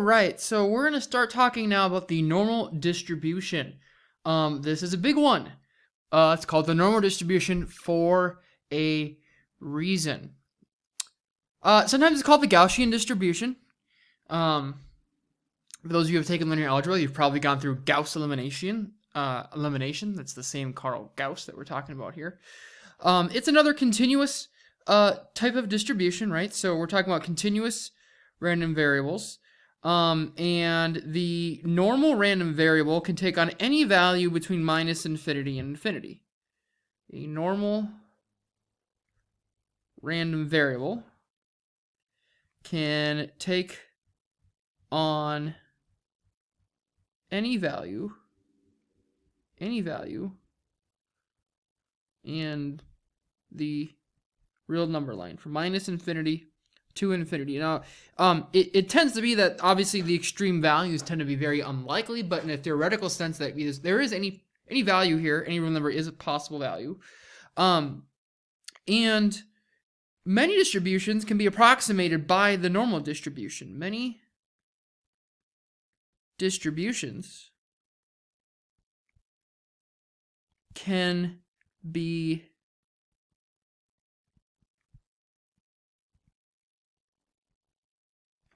right, so we're going to start talking now about the normal distribution. This is a big one. It's called the normal distribution for a reason. Sometimes it's called the Gaussian distribution. For those of you who have taken linear algebra, you've probably gone through Gauss elimination. That's the same Carl Gauss that we're talking about here. It's another continuous type of distribution, right? So we're talking about continuous random variables. And the normal random variable can take on any value between minus infinity and infinity. A normal random variable can take on any value, and the real number line from minus infinity to infinity. Now, it tends to be that obviously the extreme values tend to be very unlikely, but in a theoretical sense that there is any value here, any real number is a possible value. And many distributions can be approximated by the normal distribution. Many distributions can be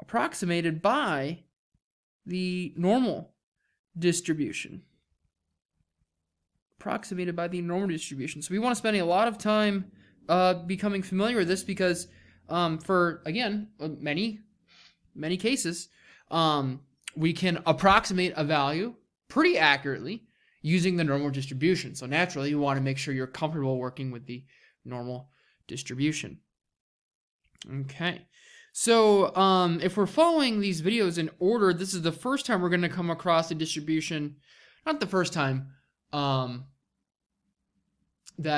approximated by the normal distribution. So we want to spend a lot of time becoming familiar with this because for, again, many cases, we can approximate a value pretty accurately using the normal distribution. So naturally, you want to make sure you're comfortable working with the normal distribution. Okay. So if we're following these videos in order, this is the first time we're going to come across a distribution, not the first time, that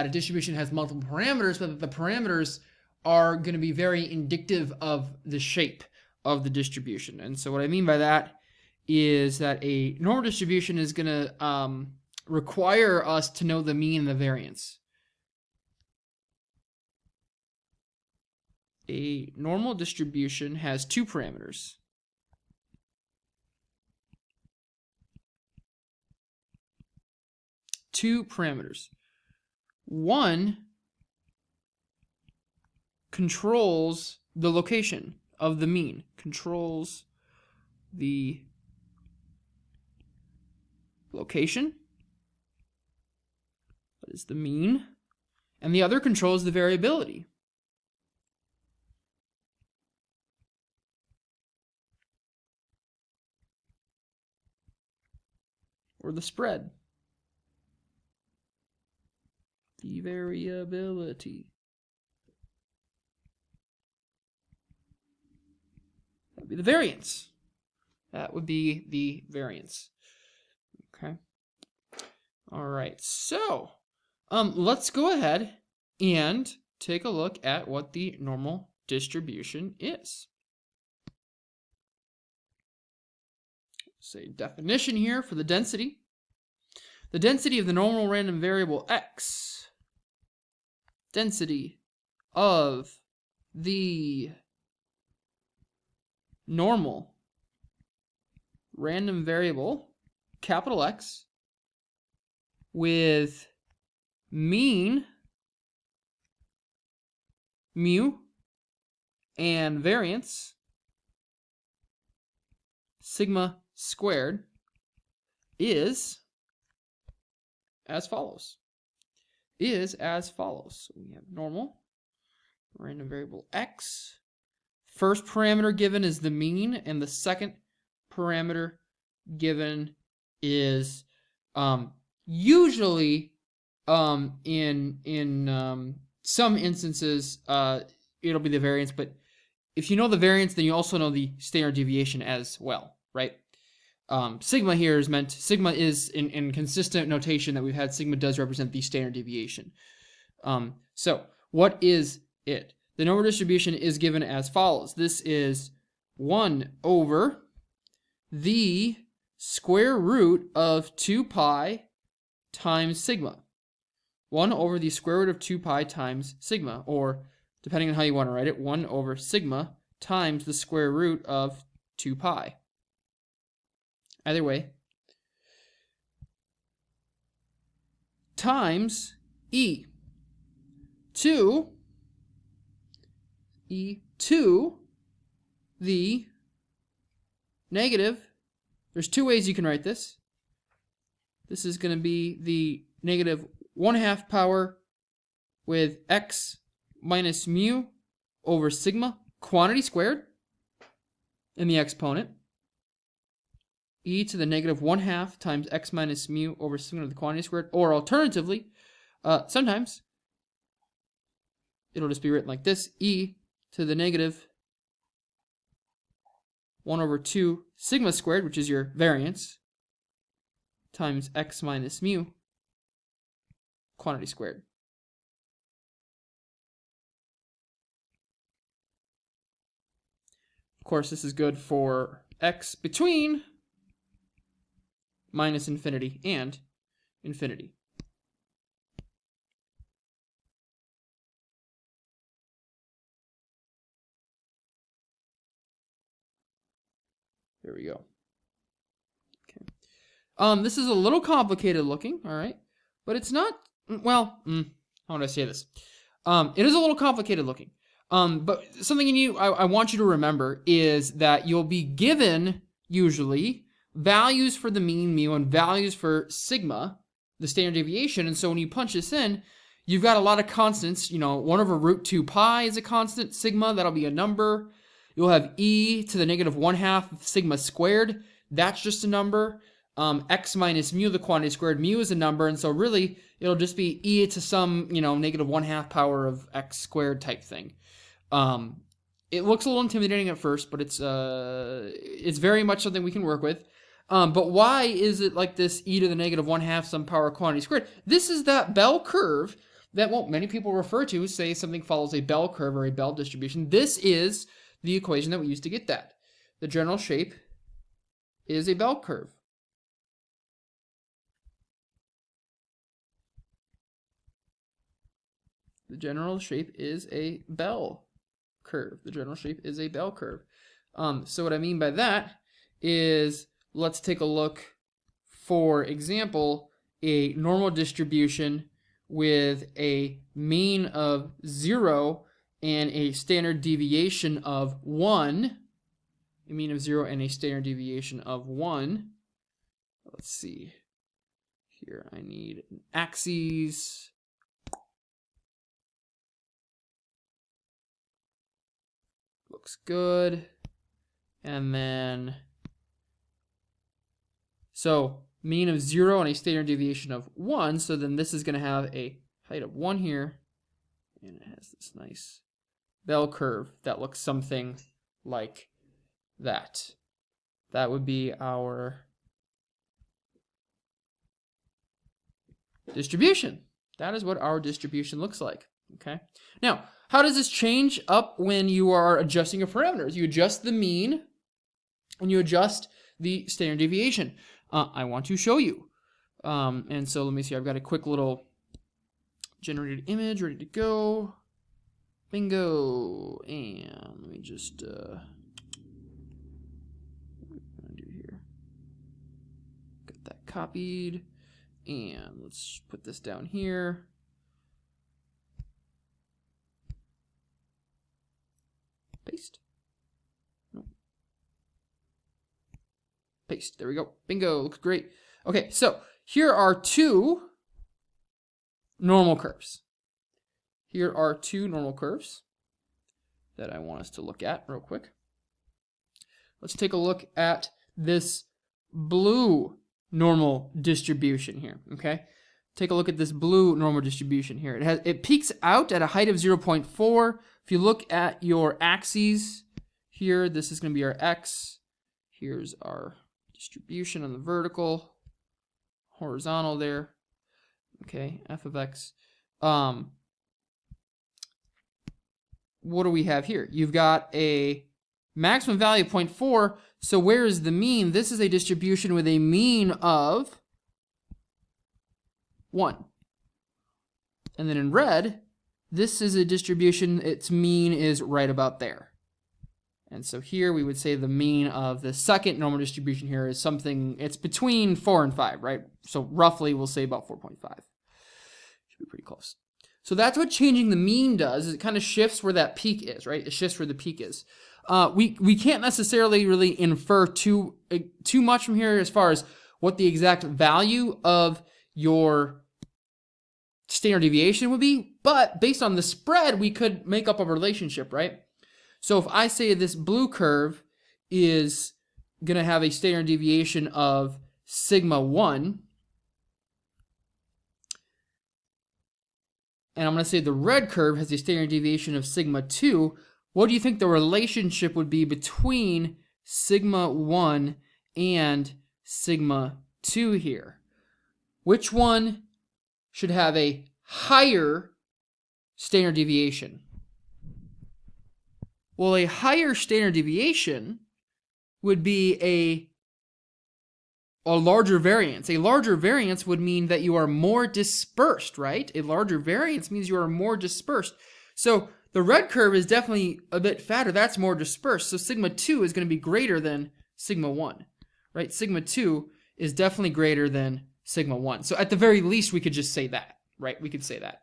a distribution has multiple parameters, but that the parameters are going to be very indicative of the shape of the distribution. And so what I mean by that is that a normal distribution is going to require us to know the mean and the variance. A normal distribution has two parameters. One controls the location of the mean, controls the location, that is the mean, and the other controls the variability. Or the spread. The variability. That would be the variance. Okay. All right. So, let's go ahead and take a look at what the normal distribution is. Say definition here for the density. The density of the normal random variable x. Density of the normal random variable, capital X, with mean, mu, and variance, sigma squared, is as follows. So we have normal random variable x. First parameter given is the mean, and the second parameter given is usually in some instances it'll be the variance, but if you know the variance, then you also know the standard deviation as well, right? Sigma here is meant, sigma is in consistent notation that we've had, sigma does represent the standard deviation. So what is it? The normal distribution is given as follows. This is 1 over the square root of 2 pi times sigma. 1 over the square root of 2 pi times sigma, or depending on how you want to write it, 1 over sigma times the square root of 2 pi. either way, times e to the negative, there's two ways you can write this. This is going to be the negative 1/2 power with x minus mu over sigma quantity squared in the exponent, e to the negative 1/2 times x minus mu over sigma of the quantity squared, or alternatively, sometimes it'll just be written like this, e to the negative 1/2 sigma squared, which is your variance, times x minus mu quantity squared. Of course, this is good for x between minus infinity and infinity. There we go. Okay. This is a little complicated looking, all right, but it's not. Well, how would I say this? It is a little complicated looking. But something I want you to remember is that you'll be given usually values for the mean mu and values for sigma, the standard deviation. And so when you punch this in, you've got a lot of constants. 1/√2 pi is a constant. Sigma, that'll be a number. You'll have e to the negative 1/2 sigma squared. That's just a number. X minus mu, the quantity squared, mu is a number. And so really, it'll just be e to some, negative 1/2 power of x squared type thing. It looks a little intimidating at first, but it's very much something we can work with. But why is it like this e to the negative 1/2 some power quantity squared? This is that bell curve that many people refer to, say something follows a bell curve or a bell distribution. This is the equation that we use to get that. The general shape is a bell curve. The general shape is a bell curve. The general shape is a bell curve. So what I mean by that is, let's take a look, for example, a normal distribution with a mean of 0 and a standard deviation of 1. A mean of 0 and a standard deviation of 1. Let's see. Here I need an axes. Looks good. And then, so mean of 0 and a standard deviation of 1. So then this is going to have a height of 1 here. And it has this nice bell curve that looks something like that. That would be our distribution. That is what our distribution looks like. Okay. Now, how does this change up when you are adjusting your parameters? You adjust the mean and you adjust the standard deviation. I want to show you. And so let me see. I've got a quick little generated image ready to go. Bingo. And let me just what am I gonna do here? Got that copied. And let's put this down here. Paste. Nope. Paste. There we go. Bingo. Looks great. Okay, so here are two normal curves. Here are two normal curves that I want us to look at real quick. Let's take a look at this blue normal distribution here, okay? Take a look at this blue normal distribution here. It peaks out at a height of 0.4. If you look at your axes here, this is going to be our x. Here's our distribution on the vertical, horizontal there. Okay, f of x. What do we have here? You've got a maximum value of 0.4. So where is the mean? This is a distribution with a mean of 1. And then in red, this is a distribution, its mean is right about there. And so here we would say the mean of the second normal distribution here is something, it's between 4 and 5, right? So roughly we'll say about 4.5. Should be pretty close. So that's what changing the mean does, is it kind of shifts where that peak is, right? It shifts where the peak is. We can't necessarily really infer too much from here as far as what the exact value of your standard deviation would be, but based on the spread, we could make up a relationship, right? So if I say this blue curve is going to have a standard deviation of sigma 1, and I'm going to say the red curve has a standard deviation of sigma 2, what do you think the relationship would be between sigma 1 and sigma 2 here? Which one should have a higher standard deviation? Well, a higher standard deviation would be a larger variance. A larger variance would mean that you are more dispersed, right? A larger variance means you are more dispersed. So the red curve is definitely a bit fatter. That's more dispersed. So sigma 2 is going to be greater than sigma 1, right? Sigma 2 is definitely greater than sigma 1. So at the very least, we could just say that, right? We could say that.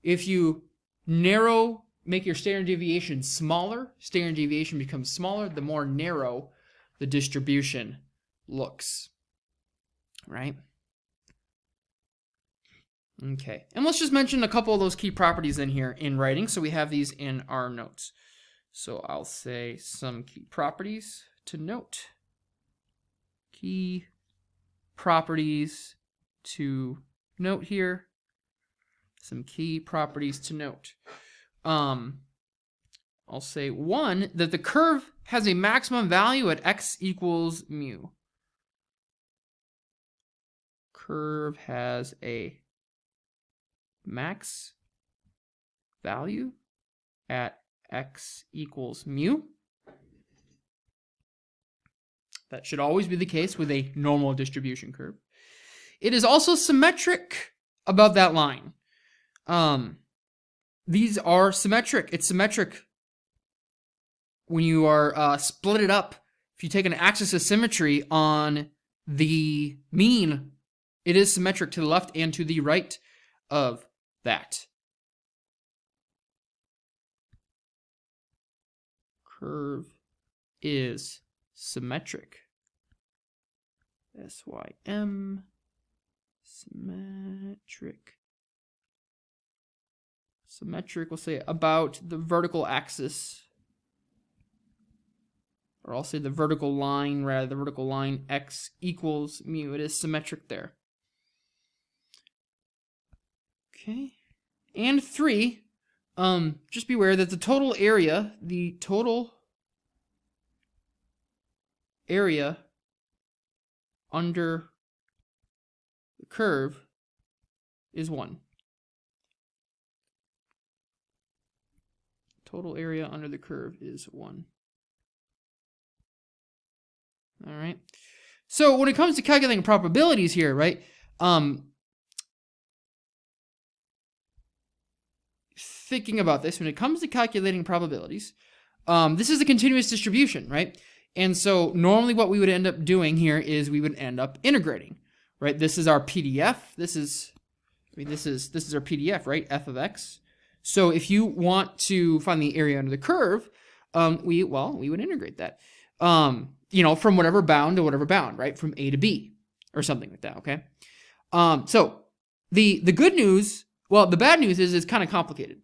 If you make your standard deviation smaller, standard deviation becomes smaller, the more narrow the distribution looks, right? Okay, and let's just mention a couple of those key properties in here in writing, so we have these in our notes. So I'll say some key properties to note. Key properties to note here. Some key properties to note. I'll say 1, that the curve has a maximum value at x equals mu. Curve has a max value at x equals mu. That should always be the case with a normal distribution curve. It is also symmetric above that line. These are symmetric. It's symmetric when you are split it up. If you take an axis of symmetry on the mean, it is symmetric to the left and to the right of that. Curve is symmetric. S-Y-M, symmetric. Symmetric, we'll say about the vertical axis. Or I'll say the vertical line, rather, the vertical line x equals mu. It is symmetric there. Okay. And 3, just beware that the total area under the curve is 1. Total area under the curve is 1. All right. So when it comes to calculating probabilities here, right? Thinking about this, when it comes to calculating probabilities, this is a continuous distribution, right? And so normally what we would end up doing here is we would end up integrating, right? This is our p.d.f. This is our p.d.f, right? F of x. So if you want to find the area under the curve, we would integrate that, from whatever bound to whatever bound, right? From A to B or something like that, okay? So the good news, the bad news is it's kind of complicated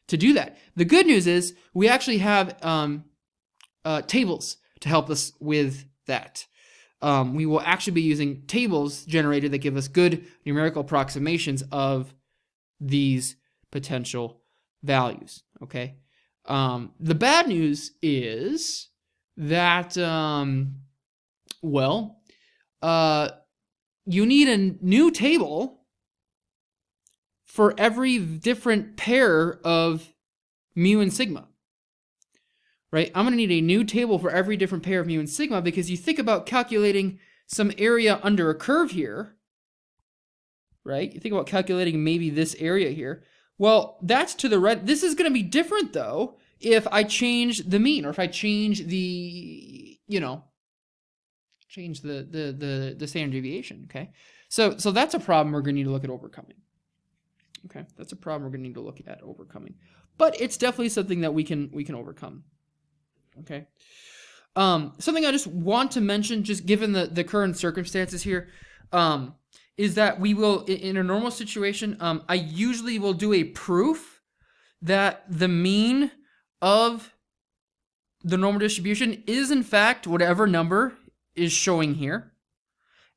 to do that. The good news is we actually have tables to help us with that. We will actually be using tables generated that give us good numerical approximations of these potential values, okay? The bad news is that, you need a new table for every different pair of mu and sigma, right? I'm going to need a new table for every different pair of mu and sigma, because you think about calculating some area under a curve here, right? You think about calculating maybe this area here. Well, that's to the right. This is going to be different, though, if I change the mean, or if I change the, change the standard deviation, okay? So that's a problem we're going to need to look at overcoming. Okay, that's a problem we're going to need to look at overcoming. But it's definitely something that we can overcome. Okay. Something I just want to mention, just given the current circumstances here, is that we will, in a normal situation, I usually will do a proof that the mean of the normal distribution is in fact whatever number is showing here.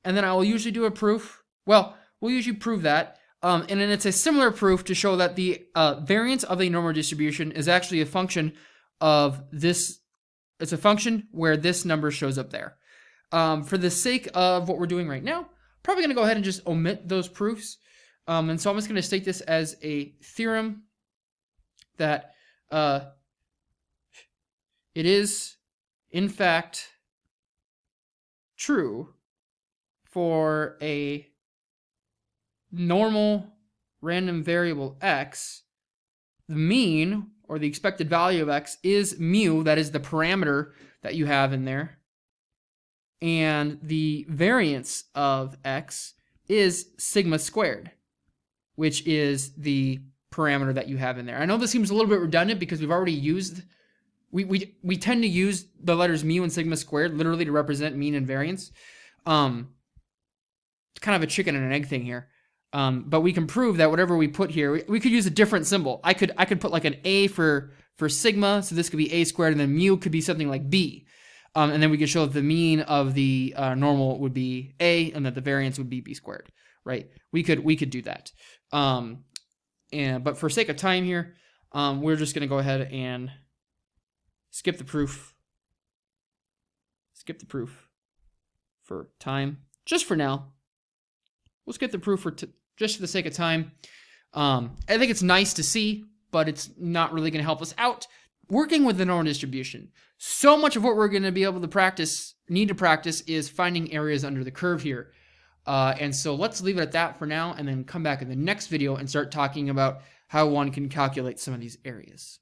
And then I will usually do a proof, well, we'll usually prove that, and then it's a similar proof to show that the variance of a normal distribution is actually a function of this. It's a function where this number shows up there. For the sake of what we're doing right now, probably going to go ahead and just omit those proofs. And so I'm just going to state this as a theorem that it is, in fact, true for a normal random variable x, the mean, or the expected value of x, is mu, that is the parameter that you have in there, and the variance of x is sigma squared, which is the parameter that you have in there. I know this seems a little bit redundant because we've already used, we tend to use the letters mu and sigma squared literally to represent mean and variance. It's kind of a chicken and an egg thing here. But we can prove that whatever we put here, we could use a different symbol. I could put like an A for sigma, so this could be A squared, and then mu could be something like B. And then we could show that the mean of the normal would be A, and that the variance would be B squared, right? We could do that. But for sake of time here, we're just going to go ahead and skip the proof. Skip the proof for time, just for now. We'll skip the proof just for the sake of time. I think it's nice to see, but it's not really going to help us out working with the normal distribution. So much of what we're going to be able to need to practice, is finding areas under the curve here. And so let's leave it at that for now, and then come back in the next video and start talking about how one can calculate some of these areas.